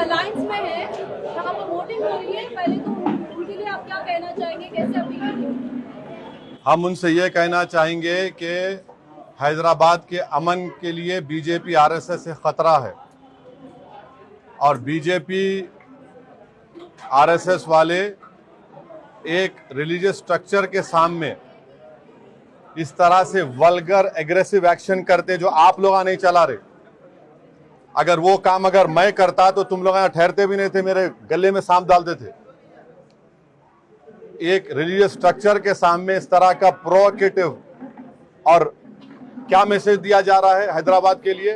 Alliance में है, जहाँ पर वोटिंग हो रही है, पहले तो उनके लिए आप क्या कहना चाहेंगे, कैसे अपील करेंगे? हम उनसे ये कहना चाहेंगे कि हैदराबाद के अमन के लिए बीजेपी आरएसएस से खतरा है और बीजेपी आरएसएस वाले एक रिलीजियस स्ट्रक्चर के सामने इस तरह से वल्गर एग्रेसिव एक्शन करते जो आप लोग नहीं चला रहे। अगर वो काम अगर मैं करता तो तुम लोग यहाँ ठहरते भी नहीं थे, मेरे गले में सांप डालते थे। एक रिलीजियस स्ट्रक्चर के सामने इस तरह का प्रोवोकेटिव, और क्या मैसेज दिया जा रहा है हैदराबाद के लिए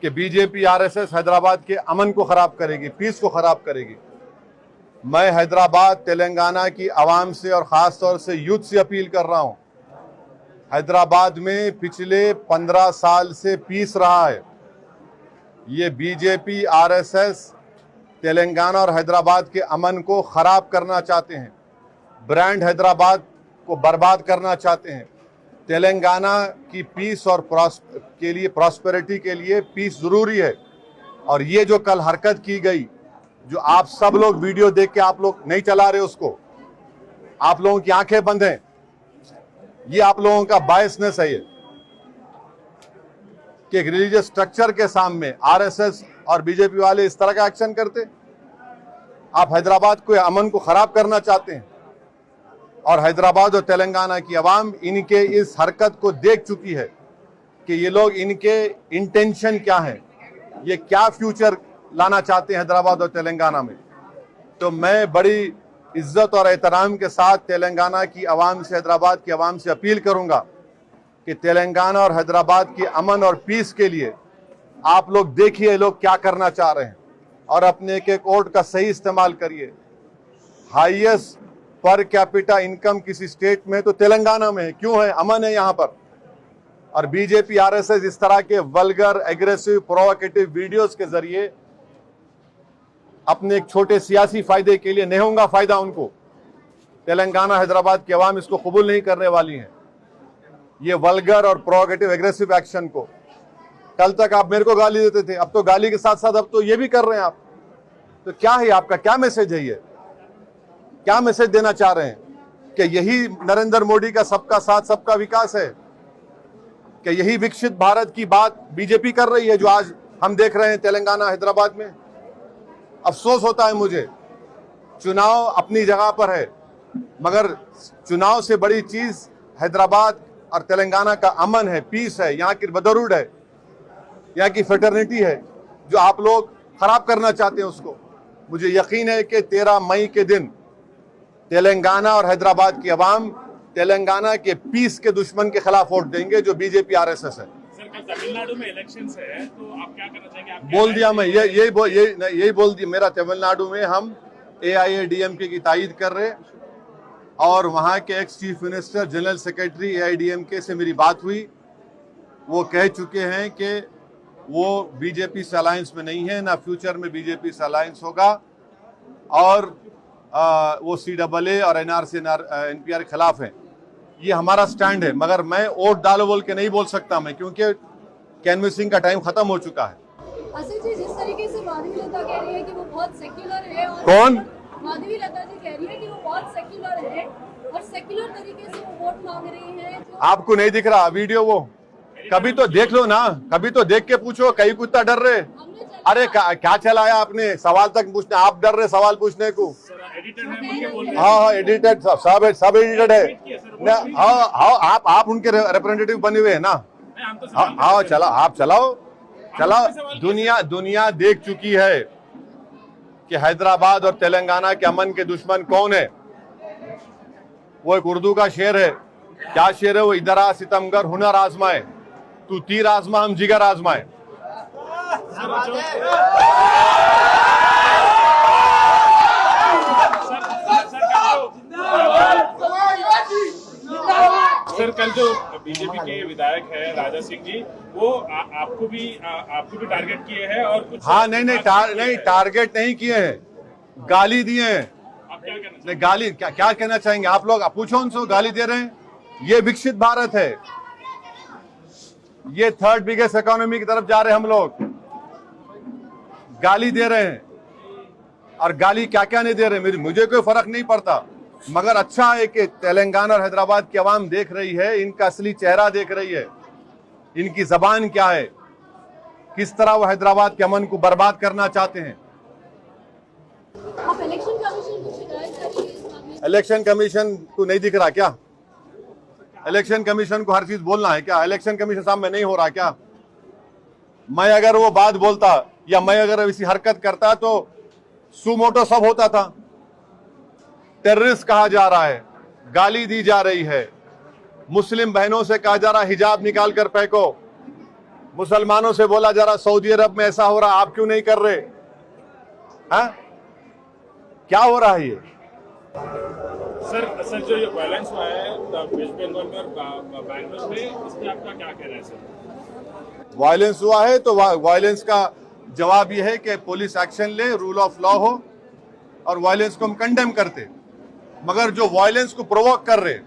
कि बीजेपी आरएसएस हैदराबाद के अमन को खराब करेगी, पीस को खराब करेगी। मैं हैदराबाद तेलंगाना की आवाम से और ख़ास तौर से यूथ से अपील कर रहा हूं, हैदराबाद में पिछले 15 साल से पीस रहा है। ये बीजेपी आरएसएस तेलंगाना और हैदराबाद के अमन को ख़राब करना चाहते हैं, ब्रांड हैदराबाद को बर्बाद करना चाहते हैं। तेलंगाना की पीस और के लिए, प्रॉस्पेरिटी के लिए पीस ज़रूरी है। और ये जो कल हरकत की गई, जो आप सब लोग वीडियो देख के आप लोग नहीं चला रहे उसको, आप लोगों की आंखें बंद हैं, ये आप लोगों का बायसनेस है। ये कि एक रिलीजियस स्ट्रक्चर के सामने आरएसएस और बीजेपी वाले इस तरह का एक्शन करते। आप हैदराबाद को, अमन को खराब करना चाहते हैं और हैदराबाद और तेलंगाना की आवाम इनके इस हरकत को देख चुकी है कि ये लोग, इनके इंटेंशन क्या है, ये क्या फ्यूचर लाना चाहते हैं हैदराबाद और तेलंगाना में। तो मैं बड़ी इज्जत और एहतराम के साथ तेलंगाना की आवाम से, हैदराबाद की आवाम से अपील करूंगा कि तेलंगाना और हैदराबाद के अमन और पीस के लिए आप लोग देखिए लोग क्या करना चाह रहे हैं और अपने एक एक वोट का सही इस्तेमाल करिए। हाईएस्ट पर कैपिटा इनकम किसी स्टेट में तो तेलंगाना में है। क्यों है? अमन है यहाँ पर। और बीजेपी आरएसएस इस तरह के वल्गर, एग्रेसिव, प्रोवोकेटिव वीडियोस के जरिए अपने एक छोटे सियासी फायदे के लिए, नहीं होगा फायदा उनको, तेलंगाना हैदराबाद की आवाम इसको कबूल नहीं करने वाली है। ये वल्गर और प्रोवोकेटिव एग्रेसिव एक्शन को, कल तक आप मेरे को गाली देते थे, अब तो गाली के साथ साथ अब तो ये भी कर रहे हैं आप। तो क्या है आपका, क्या मैसेज है? ये क्या मैसेज देना चाह रहे हैं कि यही नरेंद्र मोदी का सबका साथ सबका विकास है? कि यही विकसित भारत की बात बीजेपी कर रही है जो आज हम देख रहे हैं तेलंगाना, हैदराबाद में? अफसोस होता है मुझे। चुनाव अपनी जगह पर है, मगर चुनाव से बड़ी चीज हैदराबाद और तेलंगाना का अमन है, पीस है, यहाँ की ब्रदरहुड है, यहाँ की फ्रेटर्निटी है, जो आप लोग खराब करना चाहते हैं उसको। मुझे यकीन है कि 13 मई के दिन तेलंगाना और हैदराबाद की आवाम तेलंगाना के पीस के दुश्मन के खिलाफ वोट देंगे, जो बीजेपी आरएसएस है। सर, कल तमिलनाडु में इलेक्शंस है, तो आप क्या करना चाहेंगे? आप बोल दिया मैं, यही बोल दिया। मेरा तमिलनाडु में हम एआईएडीएमके की तायद कर रहे, और वहाँ के ex chief minister, general secretary AIADMK से मेरी बात हुई। वो कह चुके हैं कि वो बीजेपी से अलायंस में नहीं है, ना फ्यूचर में बीजेपी से अलायंस होगा, और वो CAA और एनआरसी एनपीआर के खिलाफ है। ये हमारा स्टैंड है। मगर मैं वोट डालो बोल के नहीं बोल सकता मैं, क्योंकि कैनवसिंग का टाइम खत्म हो चुका है। असल जी, जिस तरीके से माधवी लता कह रही है कि वो बहुत सेक्युलर है, और कौन? माधवी लता जी कह रही है कि वो बहुत सेक्युलर है और सेक्युलर तरीके से वो वोट मांग रही है। आपको नहीं दिख रहा वीडियो? वो कभी तो देख लो ना, कभी तो देख के पूछो। कहीं कुत्ता डर रहे? अरे क्या चलाया आपने? सवाल तक पूछने, आप डर रहे सवाल पूछने को? हाँ, एडिटेड, सब एडिटेड है। हाँ, आप उनके रिप्रेजेंटेटिव बने हुए हैं ना। हाँ, चला, आप चलाओ। दुनिया देख चुकी है कि हैदराबाद और तेलंगाना के अमन के दुश्मन कौन है। वो एक उर्दू का शेर है। क्या शेर है वो? इधर आ सितमगर, हुनर आजमाए, तू तीर आजमा, हम जिगर आजमाए। सर, कल जो बीजेपी के विधायक है राजा सिंह जी, वो आपको भी टारगेट किए हैं और कुछ। हाँ, नहीं, टारगेट नहीं किए हैं, गाली दिए हैं। आप क्या कहना नहीं, गाली क्या कहना चाहेंगे आप लोग? आप पूछो उनसे, गाली दे रहे हैं। ये विकसित भारत है, ये 3rd बिगेस्ट इकोनॉमी की तरफ जा रहे हैं हम लोग। गाली दे रहे हैं, और गाली क्या क्या नहीं दे रहे मुझे कोई फर्क नहीं पड़ता, मगर अच्छा है कि तेलंगाना और हैदराबाद की आवाम देख रही है, इनका असली चेहरा देख रही है, इनकी जबान क्या है, किस तरह वो हैदराबाद के अमन को बर्बाद करना चाहते हैं। आप इलेक्शन कमीशन को शिकायत करेंगे इस मामले में? इलेक्शन कमीशन को नहीं दिख रहा क्या? इलेक्शन कमीशन को हर चीज बोलना है क्या? इलेक्शन कमीशन सामने नहीं हो रहा क्या? मैं अगर वो बात बोलता या मैं अगर इसी हरकत करता तो सुमोटो सब होता था। टेररिस्ट कहा जा रहा है, गाली दी जा रही है, मुस्लिम बहनों से कहा जा रहा हिजाब निकाल कर फेंको, मुसलमानों से बोला जा रहा सऊदी अरब में ऐसा हो रहा, आप क्यों नहीं कर रहे? हाँ, क्या हो रहा है ये? सर जो ये वायलेंस हुआ है वेस्ट बंगाल में और बैंगलोर में, इस पे आपका क्या कहना है सर? वायलेंस हुआ है तो वायलेंस का जवाब ये है कि पुलिस एक्शन ले, रूल ऑफ लॉ हो, और वायलेंस को हम कंडेम करते, मगर जो वायलेंस को प्रोवोक कर रहे,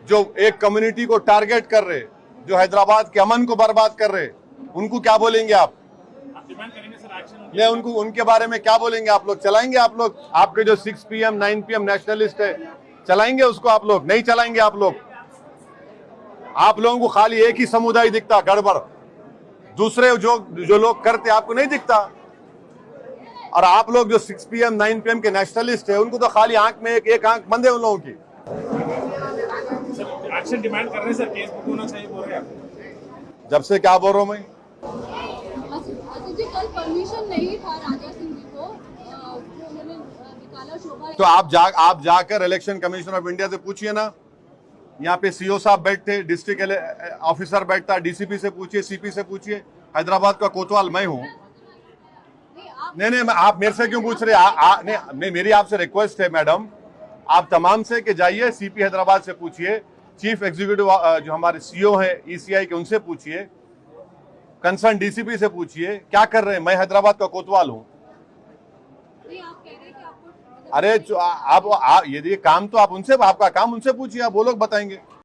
जो एक कम्युनिटी को टारगेट कर रहे, जो हैदराबाद के अमन को बर्बाद कर रहे, उनको क्या बोलेंगे आप? डिमांड करेंगे सर एक्शन? नहीं, उनको उनके बारे में क्या बोलेंगे आप लोग? चलाएंगे आप लोग? आपके जो 6 PM 9 PM नेशनलिस्ट है, चलाएंगे उसको आप लोग? नहीं चलाएंगे आप लोग। आप लोगों को खाली एक ही समुदाय दिखता गड़बड़, दूसरे जो लोग करते आपको नहीं दिखता। और आप लोग जो 6 PM 9 PM के नेशनलिस्ट है, उनको तो खाली आंख में एक आंख बंद है उन लोगों की। सर एक्शन डिमांड कर रहे हैं सर, केस बुक होना चाहिए बोल रहे हैं। जब से क्या बोल रहा हूं मैं? आसिफ जी, कल परमिशन नहीं था राजा सिंह जी को, जो उन्होंने निकाला शोभा। तो आप जाकर इलेक्शन कमीशन ऑफ इंडिया से पूछिए ना। यहाँ पे CO साहब बैठते, डिस्ट्रिक्ट ऑफिसर बैठता, DCP से पूछिए, CP से पूछिए। हैदराबाद का कोतवाल मैं हूँ। नहीं, आप मेरे से क्यों पूछ रहे? नहीं, मेरी आपसे रिक्वेस्ट है मैडम, आप तमाम से कि जाइए CP हैदराबाद से पूछिए, चीफ एग्जीक्यूटिव जो हमारे CO हैं ECI के, उनसे पूछिए, कंसर्न DCP से पूछिए क्या कर रहे हैं। मैं हैदराबाद का कोतवाल हूँ। आप कह रहे हैं कि आपको, अरे आप यदि काम तो आप उनसे, आपका काम उनसे पूछिए, आप वो लोग बताएंगे।